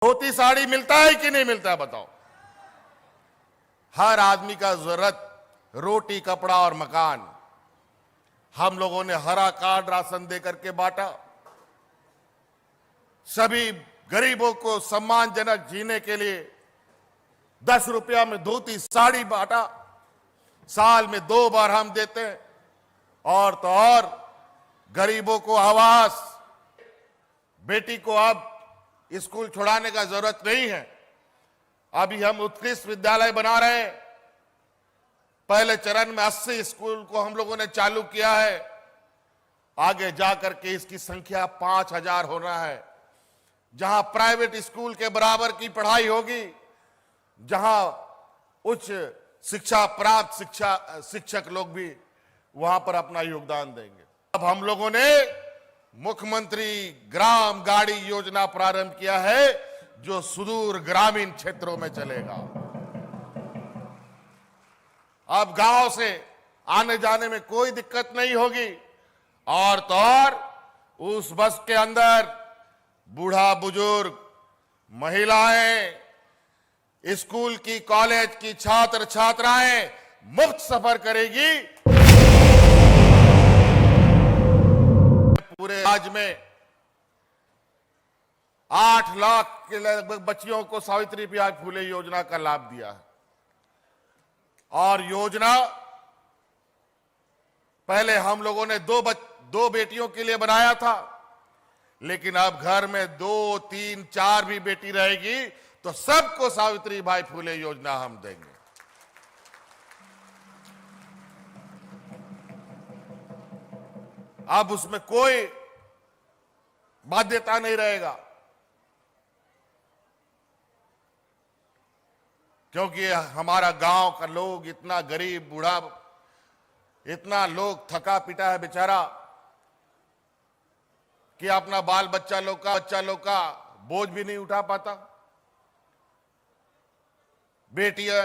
धोती साड़ी मिलता है कि नहीं मिलता है बताओ। हर आदमी का जरूरत रोटी कपड़ा और मकान। हम लोगों ने हरा कार्ड राशन दे करके बांटा, सभी गरीबों को सम्मानजनक जीने के लिए 10 रुपया में धोती साड़ी बांटा। साल में 2 बार हम देते हैं। और तो और गरीबों को आवास, बेटी को अब स्कूल छोड़ाने का जरूरत नहीं है। अभी हम उत्कृष्ट विद्यालय बना रहे हैं। पहले चरण में 80 स्कूल को हम लोगों ने चालू किया है। आगे जाकर के इसकी संख्या 5000 होना है, जहां प्राइवेट स्कूल के बराबर की पढ़ाई होगी, जहां उच्च शिक्षा प्राप्त शिक्षक लोग भी वहां पर अपना योगदान देंगे। अब हम लोगों ने मुख्यमंत्री ग्राम गाड़ी योजना प्रारंभ किया है, जो सुदूर ग्रामीण क्षेत्रों में चलेगा। अब गांव से आने जाने में कोई दिक्कत नहीं होगी। और तो और उस बस के अंदर बूढ़ा बुजुर्ग, महिलाएं, स्कूल की कॉलेज की छात्र छात्राएं मुफ्त सफर करेगी। पूरे राज्य में 8 लाख के लगभग बच्चियों को सावित्रीबाई फुले योजना का लाभ दिया है। और योजना पहले हम लोगों ने दो बेटियों के लिए बनाया था, लेकिन अब घर में 2, 3, 4 भी बेटी रहेगी तो सबको सावित्रीबाई फुले योजना हम देंगे। अब उसमें कोई बाध्यता नहीं रहेगा, क्योंकि हमारा गांव का लोग इतना गरीब, बूढ़ा, इतना लोग थका पिटा है बेचारा कि अपना बाल बच्चा लोग का बोझ भी नहीं उठा पाता। बेटियां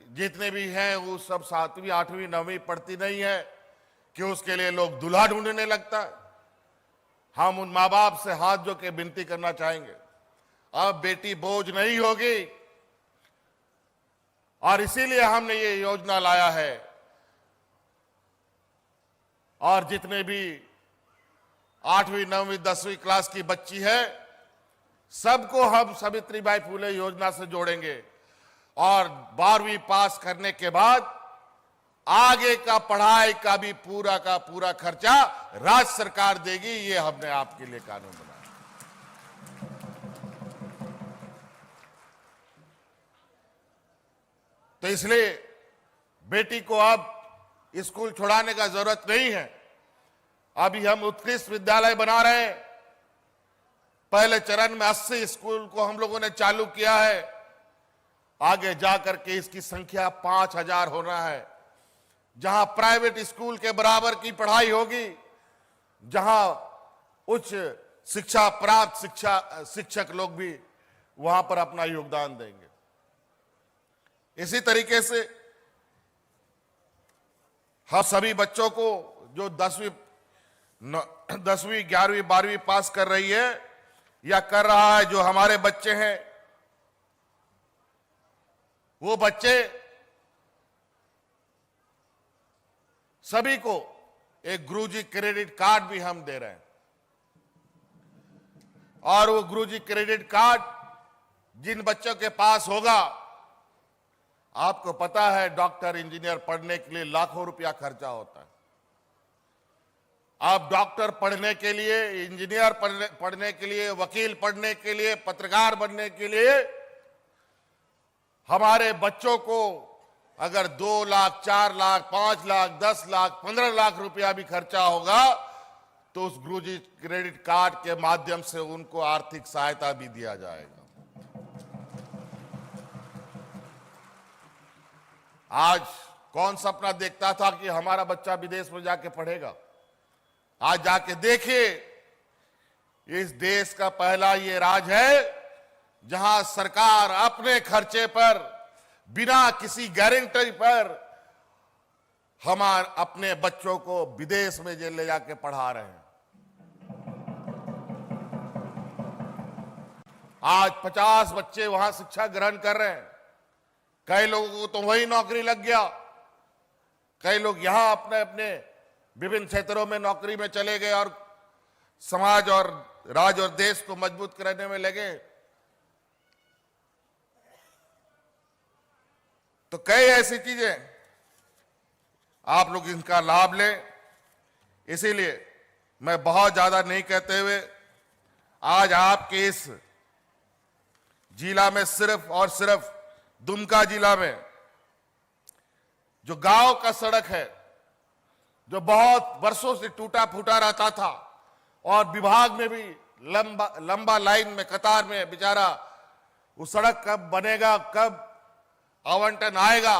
जितने भी हैं वो सब 7वीं 8वीं 9वीं पढ़ती नहीं है कि उसके लिए लोग दूल्हा ढूंढने लगता है। हम उन माँ बाप से हाथ जोड़ के विनती करना चाहेंगे, अब बेटी बोझ नहीं होगी। और इसीलिए हमने ये योजना लाया है। और जितने भी 8वीं 9वीं 10वीं क्लास की बच्ची है, सबको हम सावित्रीबाई फुले योजना से जोड़ेंगे। और 12वीं पास करने के बाद आगे का पढ़ाई का भी पूरा का पूरा खर्चा राज्य सरकार देगी। ये हमने आपके लिए कानून बनाया। तो इसलिए बेटी को अब स्कूल छोड़ाने का जरूरत नहीं है। अभी हम उत्कृष्ट विद्यालय बना रहे हैं। पहले चरण में 80 स्कूल को हम लोगों ने चालू किया है। आगे जाकर के इसकी संख्या 5000 होना है, जहां प्राइवेट स्कूल के बराबर की पढ़ाई होगी, जहां उच्च शिक्षा प्राप्त शिक्षक लोग भी वहां पर अपना योगदान देंगे। इसी तरीके से हम सभी बच्चों को जो 10वीं 11वीं 12वीं पास कर रही है या कर रहा है, जो हमारे बच्चे हैं, वो बच्चे सभी को एक गुरुजी क्रेडिट कार्ड भी हम दे रहे हैं। और वो गुरुजी क्रेडिट कार्ड जिन बच्चों के पास होगा, आपको पता है डॉक्टर इंजीनियर पढ़ने के लिए लाखों रुपया खर्चा होता है। आप डॉक्टर पढ़ने के लिए, इंजीनियर पढ़ने के लिए, वकील पढ़ने के लिए, पत्रकार बनने के लिए हमारे बच्चों को अगर 2 लाख, 4 लाख, 5 लाख, 10 लाख, 15 लाख रुपया भी खर्चा होगा, तो उस गुरुजी क्रेडिट कार्ड के माध्यम से उनको आर्थिक सहायता भी दिया जाएगा। आज कौन सपना देखता था कि हमारा बच्चा विदेश में जाके पढ़ेगा? आज जाके देखिए, इस देश का पहला ये राज्य है जहां सरकार अपने खर्चे पर, बिना किसी गारंटी पर अपने बच्चों को विदेश में ले जाके पढ़ा रहे हैं। आज 50 बच्चे वहां शिक्षा ग्रहण कर रहे हैं। कई लोगों को तो वही नौकरी लग गया, कई लोग यहां अपने अपने विभिन्न क्षेत्रों में नौकरी में चले गए और समाज और राज्य और देश को मजबूत करने में लगे। तो कई ऐसी चीजें आप लोग इनका लाभ लें। इसीलिए मैं बहुत ज्यादा नहीं कहते हुए आज आपके इस जिला में सिर्फ और सिर्फ दुमका जिला में जो गांव का सड़क है, जो बहुत वर्षों से टूटा फूटा रहता था और विभाग में भी लंबा लाइन में कतार में बेचारा वो सड़क कब बनेगा, कब आवंटन आएगा,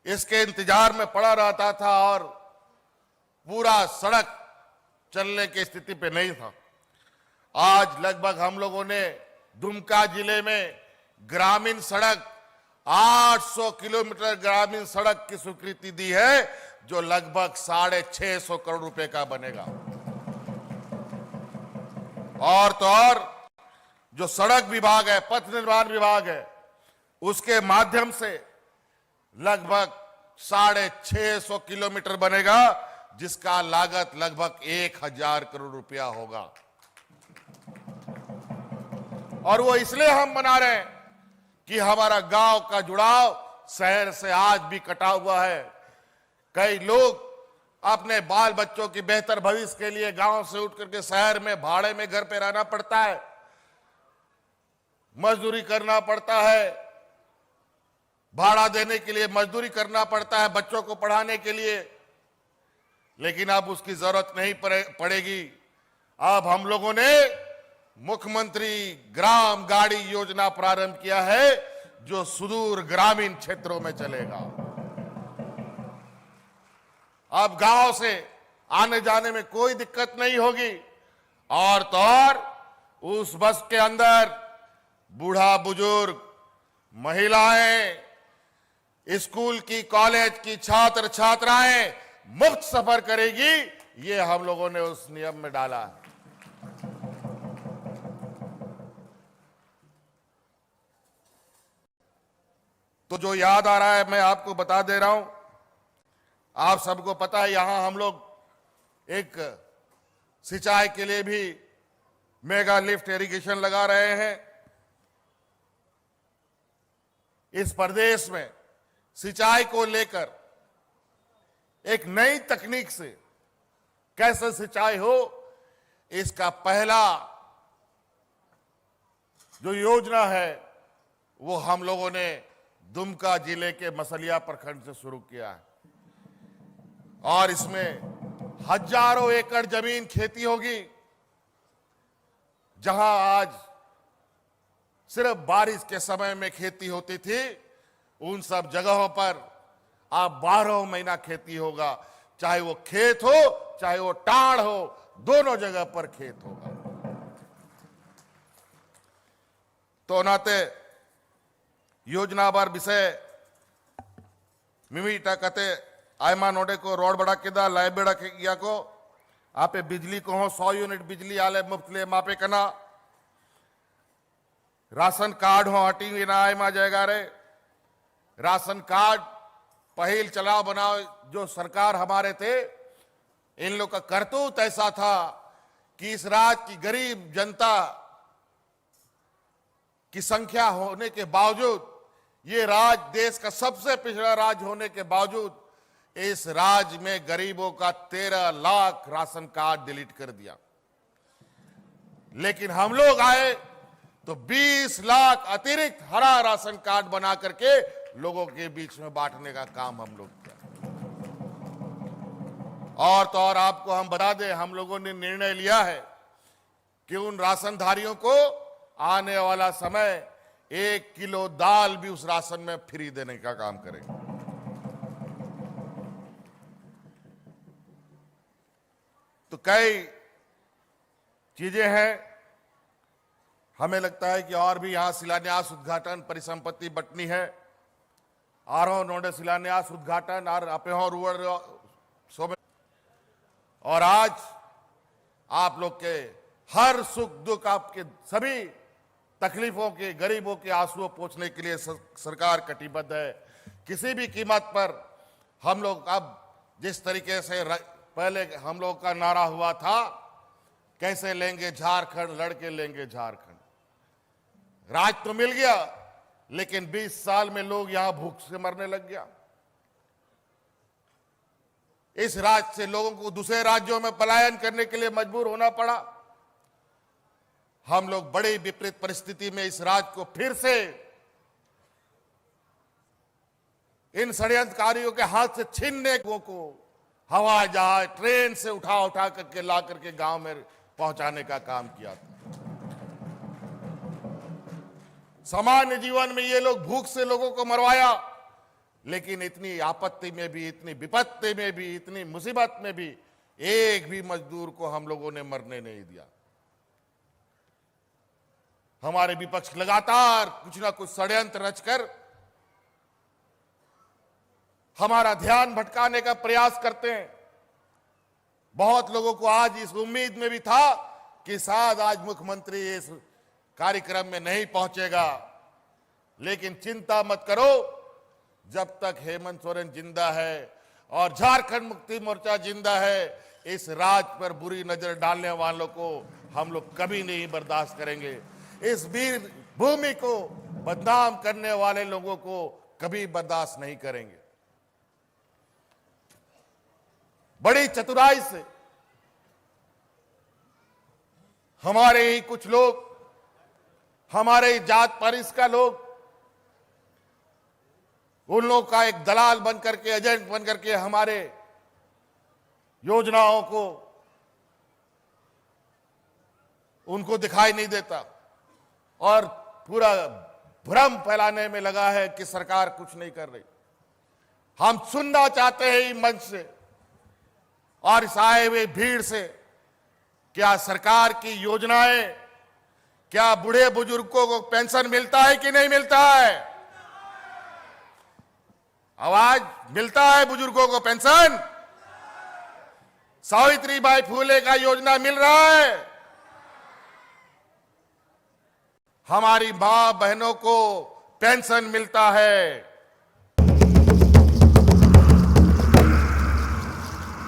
इसके इंतजार में पड़ा रहता था और पूरा सड़क चलने की स्थिति पे नहीं था। आज लगभग हम लोगों ने दुमका जिले में ग्रामीण सड़क 800 किलोमीटर ग्रामीण सड़क की स्वीकृति दी है, जो लगभग 650 करोड़ रुपए का बनेगा। और तो और जो सड़क विभाग है, पथ निर्माण विभाग है, उसके माध्यम से लगभग 650 किलोमीटर बनेगा, जिसका लागत लगभग 1000 करोड़ रुपया होगा। और वो इसलिए हम बना रहे हैं कि हमारा गांव का जुड़ाव शहर से आज भी कटा हुआ है। कई लोग अपने बाल बच्चों की बेहतर भविष्य के लिए गांव से उठ करके शहर में भाड़े में घर पे रहना पड़ता है, मजदूरी करना पड़ता है, भाड़ा देने के लिए मजदूरी करना पड़ता है बच्चों को पढ़ाने के लिए। लेकिन अब उसकी जरूरत नहीं पड़ेगी। अब हम लोगों ने मुख्यमंत्री ग्राम गाड़ी योजना प्रारंभ किया है, जो सुदूर ग्रामीण क्षेत्रों में चलेगा। अब गांव से आने जाने में कोई दिक्कत नहीं होगी। और तो और उस बस के अंदर बूढ़ा बुजुर्ग, महिलाएं, स्कूल की कॉलेज की छात्र छात्राएं मुफ्त सफर करेगी। ये हम लोगों ने उस नियम में डाला है। तो जो याद आ रहा है मैं आपको बता दे रहा हूं। आप सबको पता है यहां हम लोग एक सिंचाई के लिए भी मेगा लिफ्ट इरिगेशन लगा रहे हैं। इस प्रदेश में सिंचाई को लेकर एक नई तकनीक से कैसे सिंचाई हो, इसका पहला जो योजना है वो हम लोगों ने दुमका जिले के मसलिया प्रखंड से शुरू किया है। और इसमें हजारों एकड़ जमीन खेती होगी, जहां आज सिर्फ बारिश के समय में खेती होती थी, उन सब जगहों पर अब 12 महीना खेती होगा। चाहे वो खेत हो चाहे वो टाड़ हो, दोनों जगह पर खेत होगा। तो नाते योजनाबार विषय मिमीटा कते आयमा नोडे को रोड बड़ा किदा लाइब बड़ा किया को आपे बिजली को हो 100 यूनिट बिजली आले मुफ्त ले मापे कना राशन कार्ड हो हटी हुई ना आयमा जाएगा रे। राशन कार्ड पहल चलाओ बनाओ जो सरकार हमारे थे, इन लोग का करतूत ऐसा था कि इस राज्य की गरीब जनता की संख्या होने के बावजूद, ये राज्य देश का सबसे पिछड़ा राज्य होने के बावजूद, इस राज्य में गरीबों का 13 लाख राशन कार्ड डिलीट कर दिया। लेकिन हम लोग आए तो 20 लाख अतिरिक्त हरा राशन कार्ड बना करके लोगों के बीच में बांटने का काम हम लोग किया। और तो और आपको हम बता दें, हम लोगों ने निर्णय लिया है कि उन राशनधारियों को आने वाला समय 1 किलो दाल भी उस राशन में फ्री देने का काम करेंगे। तो कई चीजें हैं, हमें लगता है कि और भी यहां शिलान्यास उद्घाटन परिसंपत्ति बटनी है, आरो नोडे शिलान्यास उद्घाटन और अपेहो रुवर सोमे। और आज आप लोग के हर सुख दुख आपके सभी तकलीफों के, गरीबों के आंसुओं पोंछने के लिए सरकार कटिबद्ध है। किसी भी कीमत पर हम लोग अब जिस तरीके से पहले हम लोग का नारा हुआ था, कैसे लेंगे झारखंड, लड़के लेंगे झारखंड, राज तो मिल गया, लेकिन 20 साल में लोग यहां भूख से मरने लग गया। इस राज्य से लोगों को दूसरे राज्यों में पलायन करने के लिए मजबूर होना पड़ा। हम लोग बड़ी विपरीत परिस्थिति में इस राज्य को फिर से इन षड्यंत्रकारियों के हाथ से छीनने को हवाई जहाज, ट्रेन से उठा उठा करके ला करके गांव में पहुंचाने का काम किया था। सामान्य जीवन में ये लोग भूख से लोगों को मरवाया, लेकिन इतनी आपत्ति में भी, इतनी विपत्ति में भी, इतनी मुसीबत में भी एक भी मजदूर को हम लोगों ने मरने नहीं दिया। हमारे विपक्ष लगातार कुछ ना कुछ षड्यंत्र रचकर हमारा ध्यान भटकाने का प्रयास करते हैं। बहुत लोगों को आज इस उम्मीद में भी था कि शायद आज मुख्यमंत्री इस कार्यक्रम में नहीं पहुंचेगा, लेकिन चिंता मत करो, जब तक हेमंत सोरेन जिंदा है और झारखंड मुक्ति मोर्चा जिंदा है, इस राज्य पर बुरी नजर डालने वालों को हम लोग कभी नहीं बर्दाश्त करेंगे। इस वीर भूमि को बदनाम करने वाले लोगों को कभी बर्दाश्त नहीं करेंगे। बड़ी चतुराई से हमारे ही कुछ लोग, हमारे ही जात परिस का लोग, उन लोग का एक दलाल बनकर के, एजेंट बनकर के हमारे योजनाओं को उनको दिखाई नहीं देता और पूरा भ्रम फैलाने में लगा है कि सरकार कुछ नहीं कर रही। हम सुनना चाहते हैं मंच से और इस आए हुए भीड़ से, क्या सरकार की योजनाएं, क्या बूढ़े बुजुर्गों को पेंशन मिलता है कि नहीं मिलता है? आवाज, मिलता है बुजुर्गों को पेंशन? सावित्रीबाई फुले का योजना मिल रहा है? हमारी मां बहनों को पेंशन मिलता है?